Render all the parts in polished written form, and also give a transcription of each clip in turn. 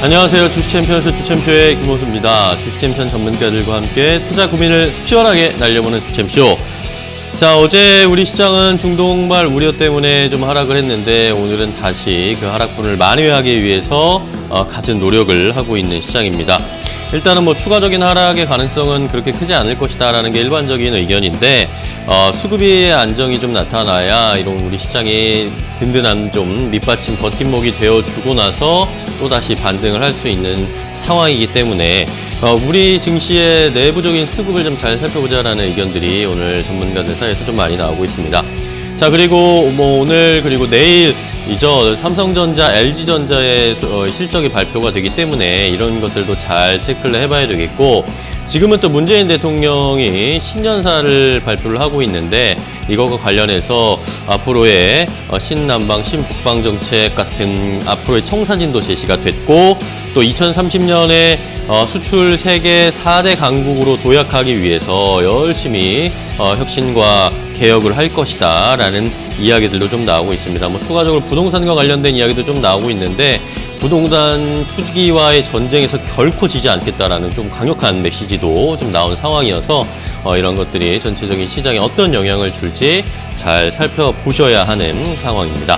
안녕하세요. 주식챔피언스 주챔쇼의 김호수입니다. 주식챔피언 전문가들과 함께 투자 고민을 시원하게 날려보는 주챔쇼. 자, 어제 우리 시장은 중동발 우려 때문에 좀 하락을 했는데 오늘은 다시 그 하락분을 만회하기 위해서 갖은 노력을 하고 있는 시장입니다. 일단은 뭐 추가적인 하락의 가능성은 그렇게 크지 않을 것이다라는 게 일반적인 의견인데 수급의 안정이 좀 나타나야 이런 우리 시장이 든든한 좀 밑받침 버팀목이 되어주고 나서 또다시 반등을 할 수 있는 상황이기 때문에 우리 증시의 내부적인 수급을 좀 잘 살펴보자라는 의견들이 오늘 전문가들 사이에서 좀 많이 나오고 있습니다. 자, 그리고 뭐 오늘 그리고 내일이죠. 삼성전자, LG전자의 실적이 발표가 되기 때문에 이런 것들도 잘 체크를 해봐야 되겠고, 지금은 또 문재인 대통령이 신년사를 발표를 하고 있는데 이거와 관련해서 앞으로의 신남방, 신북방 정책 같은 앞으로의 청사진도 제시가 됐고, 또 2030년에 수출 세계 4대 강국으로 도약하기 위해서 열심히 혁신과 개혁을 할 것이다 라는 이야기들도 좀 나오고 있습니다. 뭐 추가적으로 부동산과 관련된 이야기도 좀 나오고 있는데, 부동산 투기와의 전쟁에서 결코 지지 않겠다라는 좀 강력한 메시지도 좀 나온 상황이어서 이런 것들이 전체적인 시장에 어떤 영향을 줄지 잘 살펴보셔야 하는 상황입니다.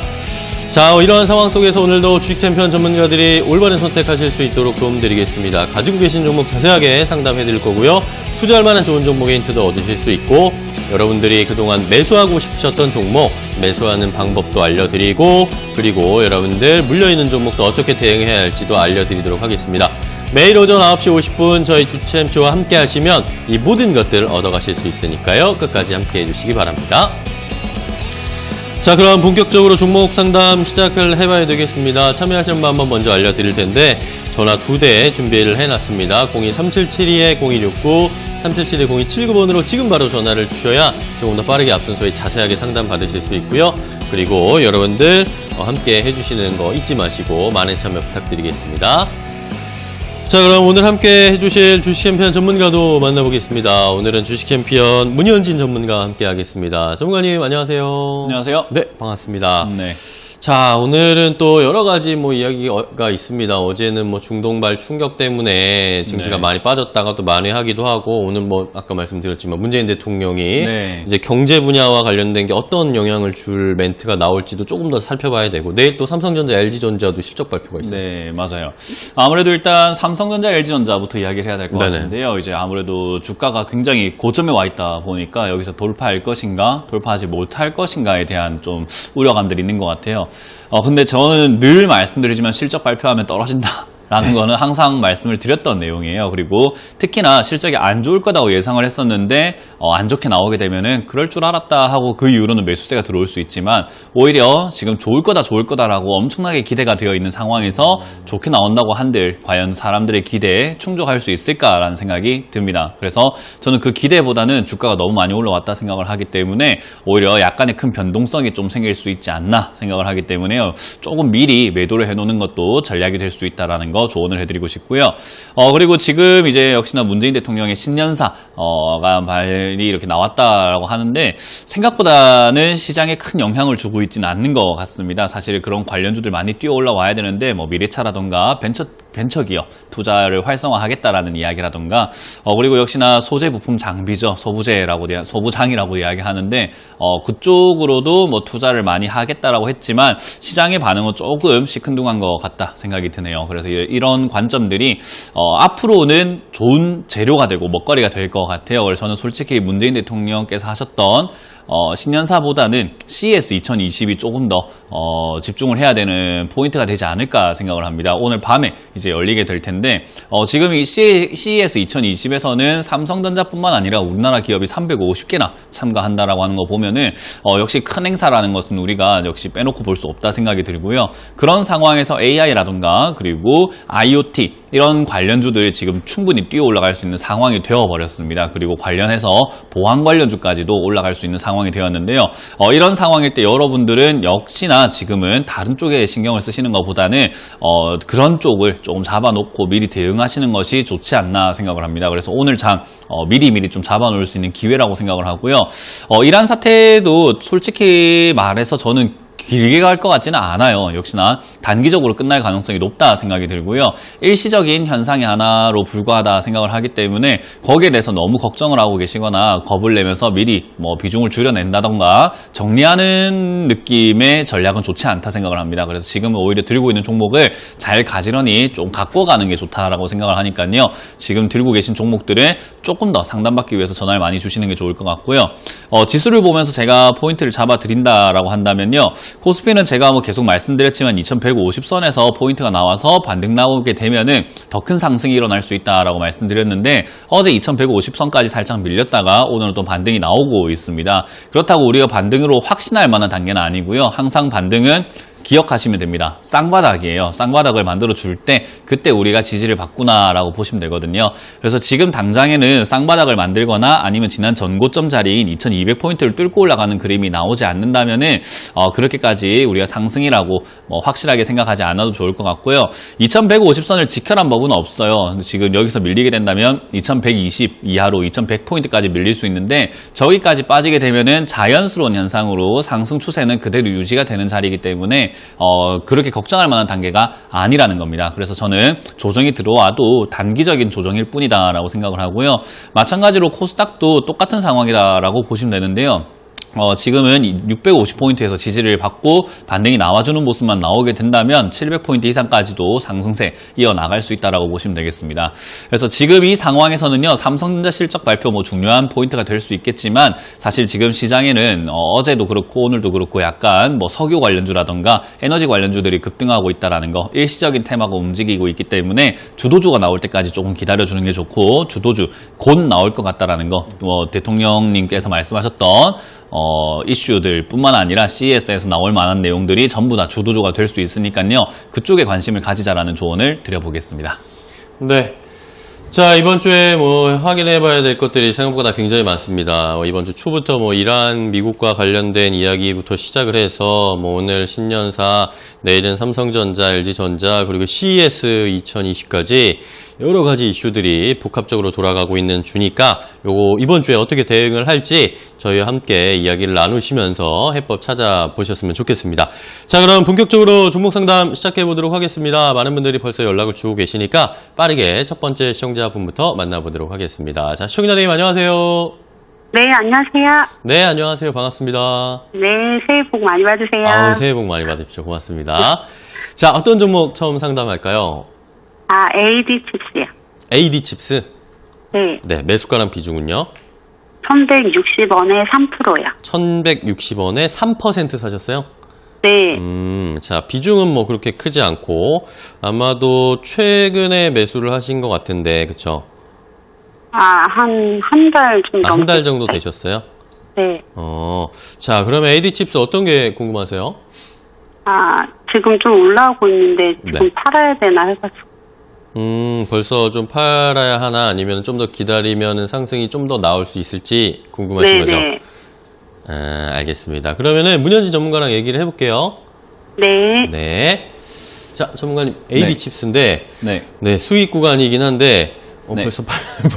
자, 이러한 상황 속에서 오늘도 주식챔피언 전문가들이 올바른 선택하실 수 있도록 도움드리겠습니다. 가지고 계신 종목 자세하게 상담해드릴 거고요. 투자할 만한 좋은 종목의 힌트도 얻으실 수 있고, 여러분들이 그동안 매수하고 싶으셨던 종목, 매수하는 방법도 알려드리고, 그리고 여러분들 물려있는 종목도 어떻게 대응해야 할지도 알려드리도록 하겠습니다. 매일 오전 9시 50분 저희 주챔쇼와 함께 하시면 이 모든 것들을 얻어가실 수 있으니까요. 끝까지 함께 해주시기 바랍니다. 자, 그럼 본격적으로 종목 상담 시작을 해봐야 되겠습니다. 참여하시는 방법 먼저 알려드릴 텐데, 전화 2대 준비를 해놨습니다. 02372-0169, 377-0279번으로 지금 바로 전화를 주셔야 조금 더 빠르게 앞순서에 자세하게 상담 받으실 수 있고요. 그리고 여러분들 함께 해주시는 거 잊지 마시고 많은 참여 부탁드리겠습니다. 자, 그럼 오늘 함께 해주실 주식챔피언 전문가도 만나보겠습니다. 오늘은 주식챔피언 문현진 전문가와 함께 하겠습니다. 전문가님, 안녕하세요. 안녕하세요. 네, 반갑습니다. 네. 자, 오늘은 또 여러 가지 뭐 이야기가 있습니다. 어제는 뭐 중동발 충격 때문에 증시가 많이 빠졌다가 또 만회하기도 하고, 오늘 뭐 아까 말씀드렸지만 문재인 대통령이 이제 경제 분야와 관련된 게 어떤 영향을 줄 멘트가 나올지도 조금 더 살펴봐야 되고, 내일 또 삼성전자, LG전자도 실적 발표가 있어요. 네, 맞아요. 아무래도 일단 삼성전자, LG전자부터 이야기를 해야 될 것 같은데요. 이제 아무래도 주가가 굉장히 고점에 와 있다 보니까 여기서 돌파할 것인가, 돌파하지 못할 것인가에 대한 좀 우려감들이 있는 것 같아요. 근데 저는 늘 말씀드리지만 실적 발표하면 떨어진다 라는 거는 항상 말씀을 드렸던 내용이에요. 그리고 특히나 실적이 안 좋을 거라고 예상을 했었는데 안 좋게 나오게 되면은 그럴 줄 알았다 하고 그 이후로는 매수세가 들어올 수 있지만, 오히려 지금 좋을 거다라고 엄청나게 기대가 되어 있는 상황에서 좋게 나온다고 한들 과연 사람들의 기대에 충족할 수 있을까라는 생각이 듭니다. 그래서 저는 그 기대보다는 주가가 너무 많이 올라왔다 생각을 하기 때문에 오히려 약간의 큰 변동성이 좀 생길 수 있지 않나 생각을 하기 때문에요. 조금 미리 매도를 해놓는 것도 전략이 될 수 있다라는 거 조언을 해드리고 싶고요. 그리고 지금 이제 역시나 문재인 대통령의 신년사가 말이 이렇게 나왔다라고 하는데, 생각보다는 시장에 큰 영향을 주고 있지는 않는 것 같습니다. 사실 그런 관련주들 많이 뛰어 올라와야 되는데, 뭐 미래차라던가 벤처기업 투자를 활성화하겠다라는 이야기라던가, 그리고 역시나 소재 부품 장비죠. 소부장이라고 이야기하는데, 그쪽으로도 뭐 투자를 많이 하겠다라고 했지만 시장의 반응은 조금 시큰둥한 것 같다 생각이 드네요. 그래서 이런 관점들이 앞으로는 좋은 재료가 되고 먹거리가 될 것 같아요. 그래서 저는 솔직히 문재인 대통령께서 하셨던 신년사보다는 CES 2020이 조금 더 집중을 해야 되는 포인트가 되지 않을까 생각을 합니다. 오늘 밤에 이제 열리게 될 텐데, 지금 이 CES 2020에서는 삼성전자뿐만 아니라 우리나라 기업이 350개나 참가한다라고 하는 거 보면은 역시 큰 행사라는 것은 우리가 역시 빼놓고 볼 수 없다 생각이 들고요. 그런 상황에서 AI라든가 그리고 IoT 이런 관련주들이 지금 충분히 뛰어 올라갈 수 있는 상황이 되어버렸습니다. 그리고 관련해서 보안 관련주까지도 올라갈 수 있는 상황이 되었는데요. 이런 상황일 때 여러분들은 역시나 지금은 다른 쪽에 신경을 쓰시는 것보다는 그런 쪽을 조금 잡아놓고 미리 대응하시는 것이 좋지 않나 생각을 합니다. 그래서 오늘 장 미리 좀 잡아놓을 수 있는 기회라고 생각을 하고요. 이란 사태도 솔직히 말해서 저는 길게 갈 것 같지는 않아요. 역시나 단기적으로 끝날 가능성이 높다 생각이 들고요. 일시적인 현상의 하나로 불과하다 생각을 하기 때문에 거기에 대해서 너무 걱정을 하고 계시거나 겁을 내면서 미리 뭐 비중을 줄여낸다던가 정리하는 느낌의 전략은 좋지 않다 생각을 합니다. 그래서 지금은 오히려 들고 있는 종목을 잘 가지런히 좀 갖고 가는 게 좋다라고 생각을 하니까요. 지금 들고 계신 종목들을 조금 더 상담받기 위해서 전화를 많이 주시는 게 좋을 것 같고요. 지수를 보면서 제가 포인트를 잡아 드린다라고 한다면요. 코스피는 제가 뭐 계속 말씀드렸지만 2150선에서 포인트가 나와서 반등 나오게 되면은 더 큰 상승이 일어날 수 있다라고 말씀드렸는데 어제 2150선까지 살짝 밀렸다가 오늘은 또 반등이 나오고 있습니다. 그렇다고 우리가 반등으로 확신할 만한 단계는 아니고요. 항상 반등은 기억하시면 됩니다. 쌍바닥이에요. 쌍바닥을 만들어 줄 때 그때 우리가 지지를 받구나라고 보시면 되거든요. 그래서 지금 당장에는 쌍바닥을 만들거나 아니면 지난 전고점 자리인 2200포인트를 뚫고 올라가는 그림이 나오지 않는다면은 그렇게까지 우리가 상승이라고 확실하게 생각하지 않아도 좋을 것 같고요. 2150선을 지켜란 법은 없어요. 지금 여기서 밀리게 된다면 2120 이하로 2100포인트까지 밀릴 수 있는데 저기까지 빠지게 되면은 자연스러운 현상으로 상승 추세는 그대로 유지가 되는 자리이기 때문에 그렇게 걱정할 만한 단계가 아니라는 겁니다. 그래서 저는 조정이 들어와도 단기적인 조정일 뿐이다라고 생각을 하고요. 마찬가지로 코스닥도 똑같은 상황이다라고 보시면 되는데요. 지금은 650포인트에서 지지를 받고 반등이 나와주는 모습만 나오게 된다면 700포인트 이상까지도 상승세 이어나갈 수 있다고 보시면 되겠습니다. 그래서 지금 이 상황에서는요, 삼성전자 실적 발표 중요한 포인트가 될 수 있겠지만 사실 지금 시장에는 어제도 그렇고 오늘도 그렇고 약간 석유 관련주라던가 에너지 관련주들이 급등하고 있다라는 거, 일시적인 테마가 움직이고 있기 때문에 주도주가 나올 때까지 조금 기다려주는 게 좋고 주도주 곧 나올 것 같다라는 거, 대통령님께서 말씀하셨던 이슈들 뿐만 아니라 CES에서 나올 만한 내용들이 전부 다 주도주가 될 수 있으니까요. 그쪽에 관심을 가지자라는 조언을 드려보겠습니다. 네. 자, 이번 주에 확인해 봐야 될 것들이 생각보다 굉장히 많습니다. 이번 주 초부터 이란, 미국과 관련된 이야기부터 시작을 해서 오늘 신년사, 내일은 삼성전자, LG전자, 그리고 CES 2020까지 여러 가지 이슈들이 복합적으로 돌아가고 있는 주니까 요거 이번 주에 어떻게 대응을 할지 저희와 함께 이야기를 나누시면서 해법 찾아보셨으면 좋겠습니다. 자, 그럼 본격적으로 종목 상담 시작해 보도록 하겠습니다. 많은 분들이 벌써 연락을 주고 계시니까 빠르게 첫 번째 시청자분부터 만나보도록 하겠습니다. 자, 시청자님 안녕하세요. 네, 안녕하세요. 네, 안녕하세요. 반갑습니다. 네, 새해 복 많이 받으세요. 새해 복 많이 받으십시오. 고맙습니다. 자, 어떤 종목 처음 상담할까요? AD 칩스요. AD 칩스? 네. 네, 매수가랑 비중은요? 1160원에 3%요. 1160원에 3% 사셨어요? 네. 자, 비중은 그렇게 크지 않고 아마도 최근에 매수를 하신 것 같은데, 그쵸? 한 달 좀 넘게. 한 달 정도 되셨어요? 네. 자, 그러면 AD 칩스 어떤 게 궁금하세요? 지금 좀 올라오고 있는데 지금 네. 팔아야 되나 해가지고. 벌써 좀 팔아야 하나 아니면 좀 더 기다리면 상승이 좀 더 나올 수 있을지 궁금하신 거죠? 네. 알겠습니다. 그러면은 문현지 전문가랑 얘기를 해볼게요. 네. 네. 자, 전문가님, AD 네. 칩스인데, 네. 네, 수익 구간이긴 한데, 네.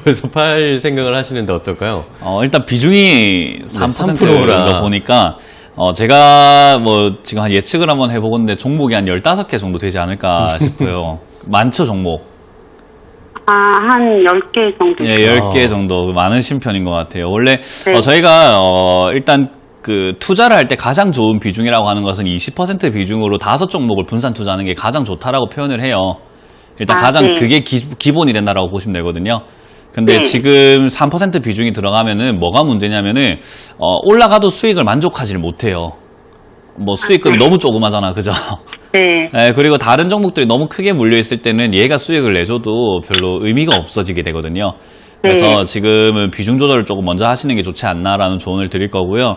벌써 팔 생각을 하시는데 어떨까요? 일단 비중이 3%라 3%라. 보니까 제가 지금 한 예측을 한번 해보건데 종목이 한 15개 정도 되지 않을까 싶어요. 많죠, 종목? 한 10개 정도. 예, 10개 정도 많으신 편인 것 같아요. 원래 네. 저희가 일단 투자를 할 때 가장 좋은 비중이라고 하는 것은 20% 비중으로 5종목을 분산 투자하는 게 가장 좋다라고 표현을 해요. 일단 가장 네. 그게 기본이 된다라고 보시면 되거든요. 근데 네. 지금 3% 비중이 들어가면은 뭐가 문제냐면은 올라가도 수익을 만족하지를 못해요. 수익금이 네. 너무 조그마잖아, 그죠? 네. 네, 그리고 다른 종목들이 너무 크게 물려있을 때는 얘가 수익을 내줘도 별로 의미가 없어지게 되거든요. 그래서 지금은 비중 조절을 조금 먼저 하시는 게 좋지 않나라는 조언을 드릴 거고요.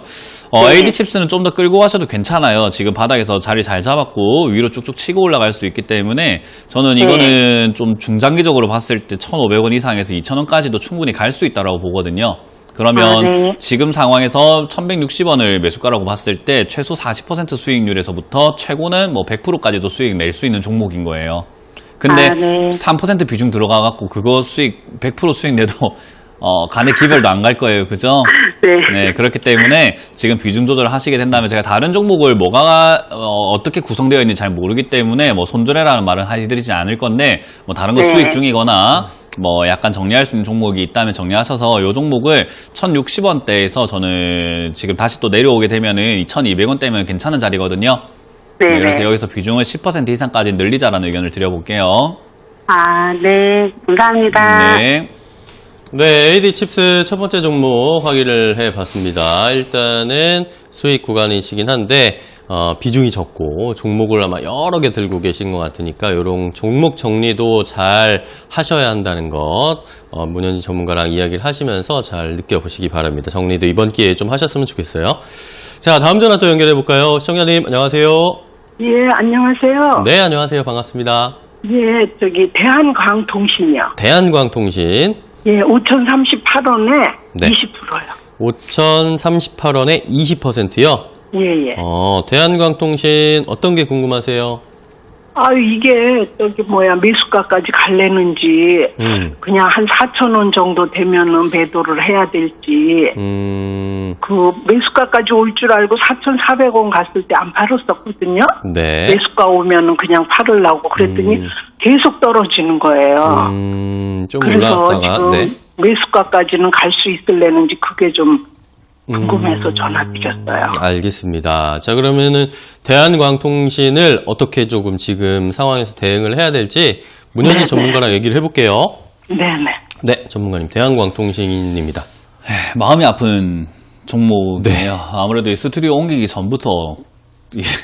AD 칩스는 좀 더 끌고 가셔도 괜찮아요. 지금 바닥에서 자리 잘 잡았고 위로 쭉쭉 치고 올라갈 수 있기 때문에 저는 이거는 좀 중장기적으로 봤을 때 1,500원 이상에서 2,000원까지도 충분히 갈 수 있다고 보거든요. 그러면 지금 상황에서 1,160원을 매수가라고 봤을 때 최소 40% 수익률에서부터 최고는 뭐 100%까지도 수익 낼 수 있는 종목인 거예요. 근데 3% 비중 들어가갖고 그거 수익 100% 수익 내도 간의 기별도 안 갈 거예요, 그죠? 네, 그렇기 때문에 지금 비중 조절을 하시게 된다면 제가 다른 종목을 뭐가 어떻게 구성되어 있는지 잘 모르기 때문에 뭐 손절해라는 말은 해드리지 않을 건데 뭐 다른 거 수익 중이거나 뭐 약간 정리할 수 있는 종목이 있다면 정리하셔서 이 종목을 1,060원대에서 저는 지금 다시 또 내려오게 되면은 2,200원대면 괜찮은 자리거든요. 네, 그래서 여기서 비중을 10% 이상까지 늘리자라는 의견을 드려볼게요. 네. 감사합니다. 네. 네, AD 칩스 첫 번째 종목 확인을 해봤습니다. 일단은 수익 구간이시긴 한데 비중이 적고 종목을 아마 여러 개 들고 계신 것 같으니까 이런 종목 정리도 잘 하셔야 한다는 것 문현지 전문가랑 이야기를 하시면서 잘 느껴보시기 바랍니다. 정리도 이번 기회에 좀 하셨으면 좋겠어요. 자, 다음 전화 또 연결해 볼까요? 시청자님 안녕하세요. 예, 안녕하세요. 네, 안녕하세요. 반갑습니다. 예, 대한광통신이요. 대한광통신. 예, 5,038원에 네. 20%요. 5,038원에 20%요? 예, 예. 대한광통신 어떤 게 궁금하세요? 이게 매수가까지 갈래는지 그냥 한 4,000원 정도 되면은 배도를 해야 될지 그 매수가까지 올 줄 알고 4,400원 갔을 때 안 팔았었거든요. 네. 매수가 오면은 그냥 팔으려고 그랬더니 계속 떨어지는 거예요. 좀 그래서 올라갔다가 지금 매수가까지는 갈 수 있을래는지 그게 좀 궁금해서 전화드렸어요. 알겠습니다. 자, 그러면은 대한광통신을 어떻게 조금 지금 상황에서 대응을 해야 될지 문현지 전문가랑 얘기를 해볼게요. 네네. 네, 전문가님 대한광통신입니다. 마음이 아픈 종목이에요. 아무래도 이 스튜디오 옮기기 전부터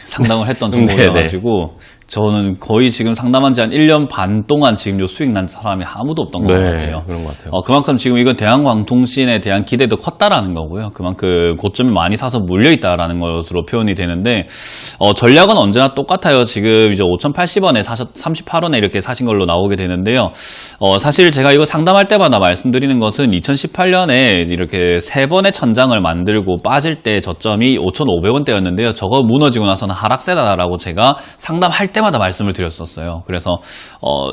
상담을 했던 종목이어가지고 저는 거의 지금 상담한 지 한 1년 반 동안 지금 요 수익 난 사람이 아무도 없던 것 같아요. 그런 것 같아요. 그만큼 지금 이건 대한광통신에 대한 기대도 컸다라는 거고요. 그만큼 고점에 많이 사서 물려있다라는 것으로 표현이 되는데, 전략은 언제나 똑같아요. 지금 이제 5,080원에 38원에 이렇게 사신 걸로 나오게 되는데요. 사실 제가 이거 상담할 때마다 말씀드리는 것은 2018년에 이렇게 3번의 천장을 만들고 빠질 때 저점이 5,500원대였는데요. 저거 무너지고 나서는 하락세다라고 제가 상담할 때마다 말씀을 드렸었어요. 그래서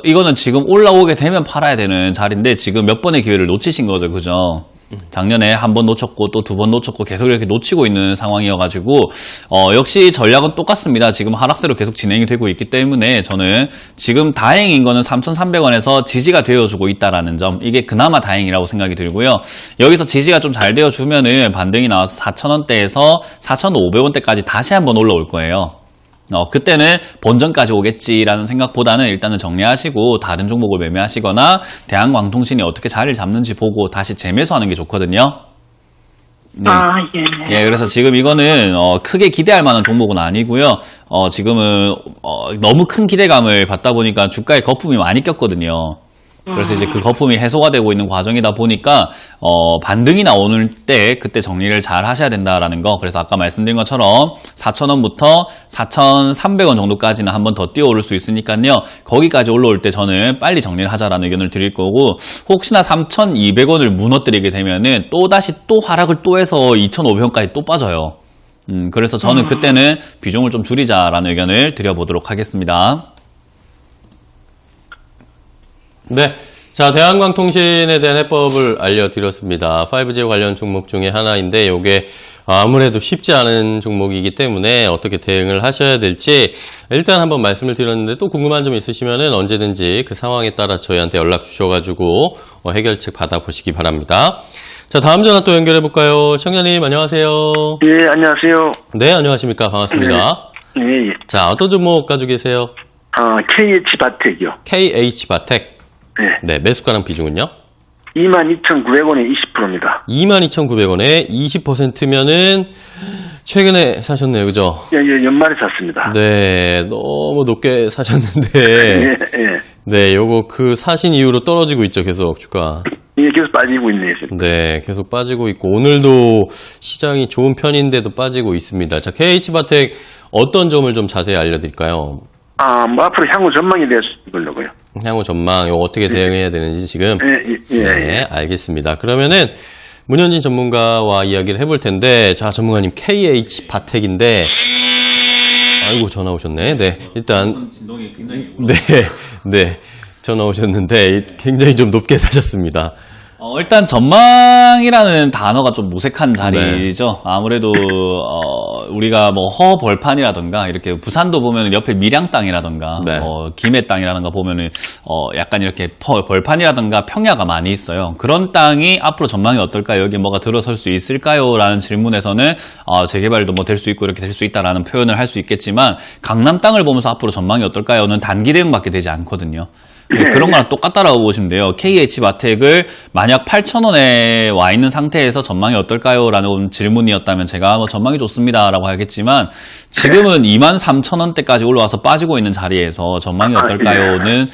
이거는 지금 올라오게 되면 팔아야 되는 자리인데 지금 몇 번의 기회를 놓치신 거죠, 그죠? 작년에 한 번 놓쳤고 또 2번 놓쳤고 계속 이렇게 놓치고 있는 상황이어가지고 역시 전략은 똑같습니다. 지금 하락세로 계속 진행이 되고 있기 때문에 저는 지금 다행인 거는 3,300원에서 지지가 되어주고 있다라는 점, 이게 그나마 다행이라고 생각이 들고요. 여기서 지지가 좀 잘 되어주면은 반등이 나와서 4,000원대에서 4,500원대까지 다시 한번 올라올 거예요. 그때는 본전까지 오겠지라는 생각보다는 일단은 정리하시고 다른 종목을 매매하시거나 대한광통신이 어떻게 자리를 잡는지 보고 다시 재매수하는 게 좋거든요. 네. 예. 예, 그래서 지금 이거는 크게 기대할 만한 종목은 아니고요. 지금은 너무 큰 기대감을 받다 보니까 주가에 거품이 많이 꼈거든요. 그래서 이제 그 거품이 해소가 되고 있는 과정이다 보니까 반등이 나오는 때 그때 정리를 잘 하셔야 된다라는 거. 그래서 아까 말씀드린 것처럼 4,000원부터 4,300원 정도까지는 한 번 더 뛰어오를 수 있으니까요. 거기까지 올라올 때 저는 빨리 정리를 하자라는 의견을 드릴 거고, 혹시나 3,200원을 무너뜨리게 되면은 또다시 또 하락을 또 해서 2,500원까지 또 빠져요. 그래서 저는 그때는 비중을 좀 줄이자라는 의견을 드려보도록 하겠습니다. 네. 자, 대한광통신에 대한 해법을 알려드렸습니다. 5G 관련 종목 중에 하나인데, 이게 아무래도 쉽지 않은 종목이기 때문에 어떻게 대응을 하셔야 될지 일단 한번 말씀을 드렸는데, 또 궁금한 점 있으시면은 언제든지 그 상황에 따라 저희한테 연락 주셔가지고 해결책 받아보시기 바랍니다. 자, 다음 전화 또 연결해볼까요? 시청자님, 안녕하세요. 예, 안녕하세요. 네, 안녕하십니까. 반갑습니다. 예, 예. 자, 어떤 종목 가지고 계세요? KH바텍이요. KH바텍. 네. 네, 매수가랑 비중은요? 22,900원에 20%입니다. 22,900원에 20%면은 최근에 사셨네요, 그죠? 예, 연말에 샀습니다. 네, 너무 높게 사셨는데. 예, 예. 네, 요거 그 사신 이후로 떨어지고 있죠, 계속 주가. 예, 계속 빠지고 있네요, 지금. 네, 계속 빠지고 있고, 오늘도 시장이 좋은 편인데도 빠지고 있습니다. 자, KH바텍 어떤 점을 좀 자세히 알려드릴까요? 뭐 앞으로 향후 전망에 대해서 보려고요. 향후 전망, 요거 어떻게 대응해야 되는지 지금. 예. 네, 알겠습니다. 그러면은, 문현진 전문가와 이야기를 해볼 텐데, 자, 전문가님, KH바텍인데, 아이고, 전화 오셨네. 네, 일단, 진동이 굉장히 네, 전화 오셨는데, 굉장히 좀 높게 사셨습니다. 일단 전망이라는 단어가 좀 무색한 자리죠. 아무래도 우리가 뭐 허벌판이라던가 이렇게 부산도 보면 옆에 밀양 땅이라던가 네. 김해 땅이라던가 보면은 약간 이렇게 벌판이라던가 평야가 많이 있어요. 그런 땅이 앞으로 전망이 어떨까요? 여기 뭐가 들어설 수 있을까요? 라는 질문에서는 재개발도 뭐 될 수 있고 이렇게 될 수 있다라는 표현을 할 수 있겠지만 강남 땅을 보면서 앞으로 전망이 어떨까요?는 단기 대응밖에 되지 않거든요. 그런 거랑 똑같다라고 보시면 돼요. KH바텍을 만약 8,000원에 와 있는 상태에서 전망이 어떨까요? 라는 질문이었다면 제가 뭐 전망이 좋습니다 라고 하겠지만 지금은 23,000원대까지 올라와서 빠지고 있는 자리에서 전망이 어떨까요?는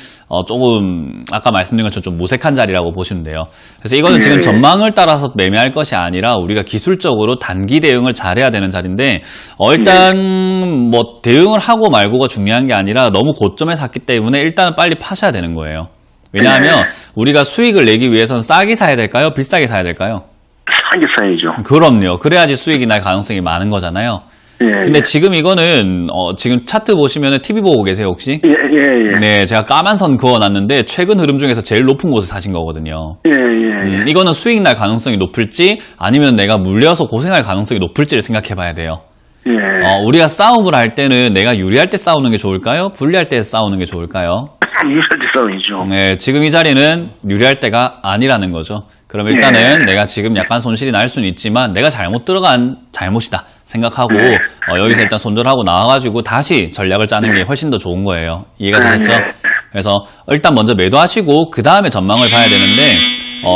조금 아까 말씀드린 것처럼 좀 무색한 자리라고 보시면 돼요. 그래서 이거는 지금 전망을 따라서 매매할 것이 아니라 우리가 기술적으로 단기 대응을 잘해야 되는 자리인데 일단 뭐 대응을 하고 말고가 중요한 게 아니라 너무 고점에 샀기 때문에 일단은 빨리 파셔야 되는 거예요. 왜냐하면 우리가 수익을 내기 위해서는 싸게 사야 될까요? 비싸게 사야 될까요? 싸게 사야죠. 그럼요. 그래야지 수익이 날 가능성이 많은 거잖아요. 근데 지금 이거는 지금 차트 보시면은 TV 보고 계세요 혹시? 예. 네, 제가 까만 선 그어놨는데 최근 흐름 중에서 제일 높은 곳에 사신 거거든요. 예. 이거는 수익 날 가능성이 높을지 아니면 내가 물려서 고생할 가능성이 높을지를 생각해봐야 돼요. 예. 우리가 싸움을 할 때는 내가 유리할 때 싸우는 게 좋을까요? 불리할 때 싸우는 게 좋을까요? 유리할 때 싸움이죠. 네, 지금 이 자리는 유리할 때가 아니라는 거죠. 그럼 일단은 내가 지금 약간 손실이 날 수는 있지만 내가 잘못 들어간 잘못이다 생각하고 여기서 일단 손절하고 나와가지고 다시 전략을 짜는 게 훨씬 더 좋은 거예요. 이해가 되셨죠? 그래서 일단 먼저 매도하시고 그 다음에 전망을 봐야 되는데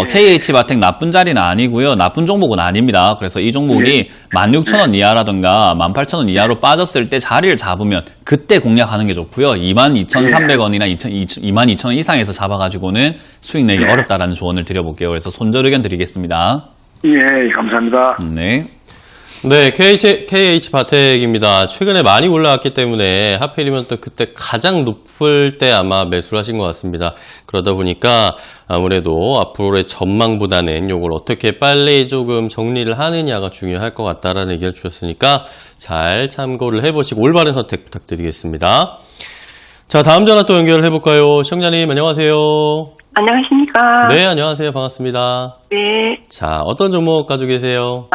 KH바텍 나쁜 자리는 아니고요. 나쁜 종목은 아닙니다. 그래서 이 종목이 16,000원 이하라든가 18,000원 이하로 빠졌을 때 자리를 잡으면 그때 공략하는 게 좋고요. 22,300원이나 22,000원 이상에서 잡아가지고는 수익 내기 어렵다라는 조언을 드려볼게요. 그래서 손절 의견 드리겠습니다. 예, 감사합니다. 네. 네, KH바텍입니다. 최근에 많이 올라왔기 때문에 하필이면 또 그때 가장 높을 때 아마 매수를 하신 것 같습니다. 그러다 보니까 아무래도 앞으로의 전망보다는 이걸 어떻게 빨리 조금 정리를 하느냐가 중요할 것 같다라는 의견을 주셨으니까 잘 참고를 해보시고 올바른 선택 부탁드리겠습니다. 자, 다음 전화 또 연결을 해볼까요? 시청자님 안녕하세요. 안녕하십니까? 네, 안녕하세요. 반갑습니다. 네. 자, 어떤 종목 가지고 계세요?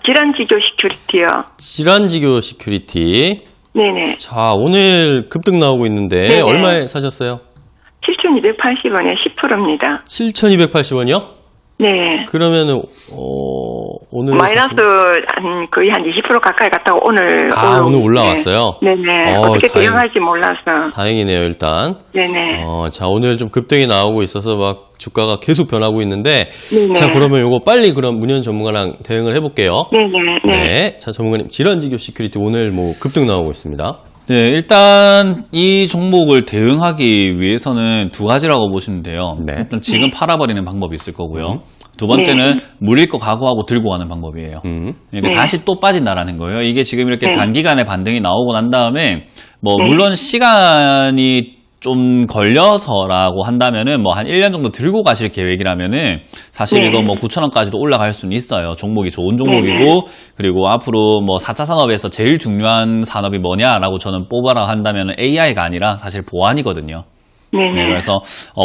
질환지교 시큐리티요. 질환지교 시큐리티. 네네. 자, 오늘 급등 나오고 있는데 네네. 얼마에 사셨어요? 7,280원에 10%입니다. 7,280원이요? 네. 그러면은 오늘 마이너스 거의 한 20% 가까이 갔다가 오늘 오늘 올라왔어요. 네네. 어떻게 대응할지 몰라서. 다행이네요, 일단. 네네. 자, 오늘 좀 급등이 나오고 있어서 막 주가가 계속 변하고 있는데 네네. 자, 그러면 요거 빨리 그럼 문현 전문가랑 대응을 해 볼게요. 네네. 네. 자, 전문가님, 질환지교 시큐리티 오늘 뭐 급등 나오고 있습니다. 네, 일단 이 종목을 대응하기 위해서는 두 가지라고 보시면 돼요. 네. 일단 지금 팔아버리는 방법이 있을 거고요. 두 번째는 물릴 거 각오하고 들고 가는 방법이에요. 그러니까 다시 또 빠진다라는 거예요. 이게 지금 이렇게 단기간에 반등이 나오고 난 다음에 물론 시간이 좀 걸려서라고 한다면은 한 1년 정도 들고 가실 계획이라면은 사실 이거 9,000원까지도 올라갈 수는 있어요. 종목이 좋은 종목이고 그리고 앞으로 4차 산업에서 제일 중요한 산업이 뭐냐라고 저는 뽑아라 한다면은 AI가 아니라 사실 보안이거든요. 네, 그래서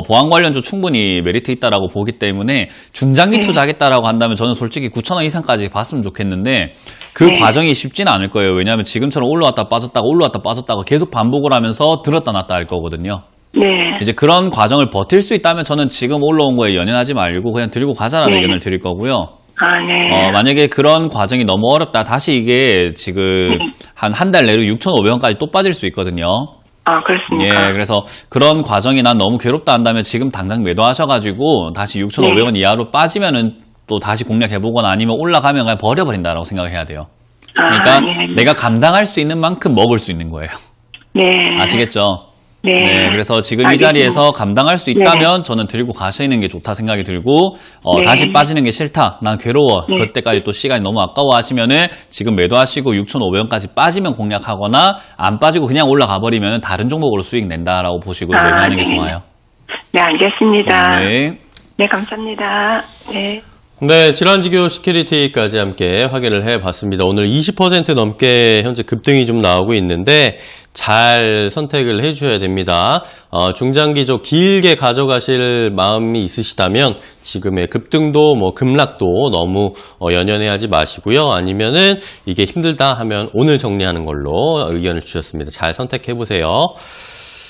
보안 관련주 충분히 메리트 있다라고 보기 때문에 중장기 투자하겠다라고 한다면 저는 솔직히 9,000원 이상까지 봤으면 좋겠는데 그 과정이 쉽지는 않을 거예요. 왜냐하면 지금처럼 올라왔다 빠졌다가 계속 반복을 하면서 들었다 놨다 할 거거든요. 네. 이제 그런 과정을 버틸 수 있다면 저는 지금 올라온 거에 연연하지 말고 그냥 들고 가자라는 의견을 드릴 거고요. 네. 만약에 그런 과정이 너무 어렵다. 다시 이게 지금 한 달 내로 6,500원까지 또 빠질 수 있거든요. 그렇습니까? 예, 그래서 그런 과정이 난 너무 괴롭다 한다면 지금 당장 매도하셔가지고 다시 6,500원 이하로 빠지면은 또 다시 공략해보거나 아니면 올라가면 그냥 버려버린다라고 생각을 해야 돼요. 그러니까 네. 내가 감당할 수 있는 만큼 먹을 수 있는 거예요. 네. 아시겠죠? 네. 네, 그래서 지금 이 알겠습니다. 자리에서 감당할 수 있다면 저는 들고 가시는 게 좋다 생각이 들고, 네. 다시 빠지는 게 싫다. 난 괴로워. 네. 그때까지 또 시간이 너무 아까워 하시면은 지금 매도하시고 6,500원까지 빠지면 공략하거나 안 빠지고 그냥 올라가 버리면 다른 종목으로 수익 낸다라고 보시고 매도하는 게 네. 좋아요. 네, 알겠습니다. 네. 네, 감사합니다. 네. 네, 질환지교 시큐리티까지 함께 확인을 해봤습니다. 오늘 20% 넘게 현재 급등이 좀 나오고 있는데 잘 선택을 해주셔야 됩니다. 중장기적 길게 가져가실 마음이 있으시다면 지금의 급등도 급락도 너무 연연해하지 마시고요. 아니면은 이게 힘들다 하면 오늘 정리하는 걸로 의견을 주셨습니다. 잘 선택해보세요.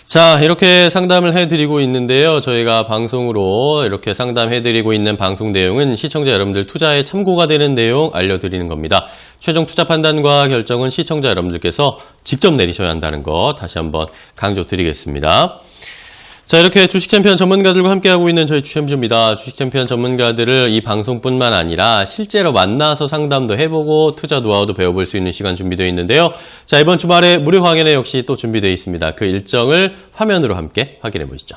자, 이렇게 상담을 해드리고 있는데요. 저희가 방송으로 이렇게 상담해드리고 있는 방송 내용은 시청자 여러분들 투자에 참고가 되는 내용 알려드리는 겁니다. 최종 투자 판단과 결정은 시청자 여러분들께서 직접 내리셔야 한다는 거 다시 한번 강조드리겠습니다. 자, 이렇게 주식 챔피언 전문가들과 함께하고 있는 저희 주챔주입니다. 주식 챔피언 전문가들을 이 방송뿐만 아니라 실제로 만나서 상담도 해보고 투자 노하우도 배워볼 수 있는 시간 준비되어 있는데요. 자, 이번 주말에 무료 강연회 역시 또 준비되어 있습니다. 그 일정을 화면으로 함께 확인해 보시죠.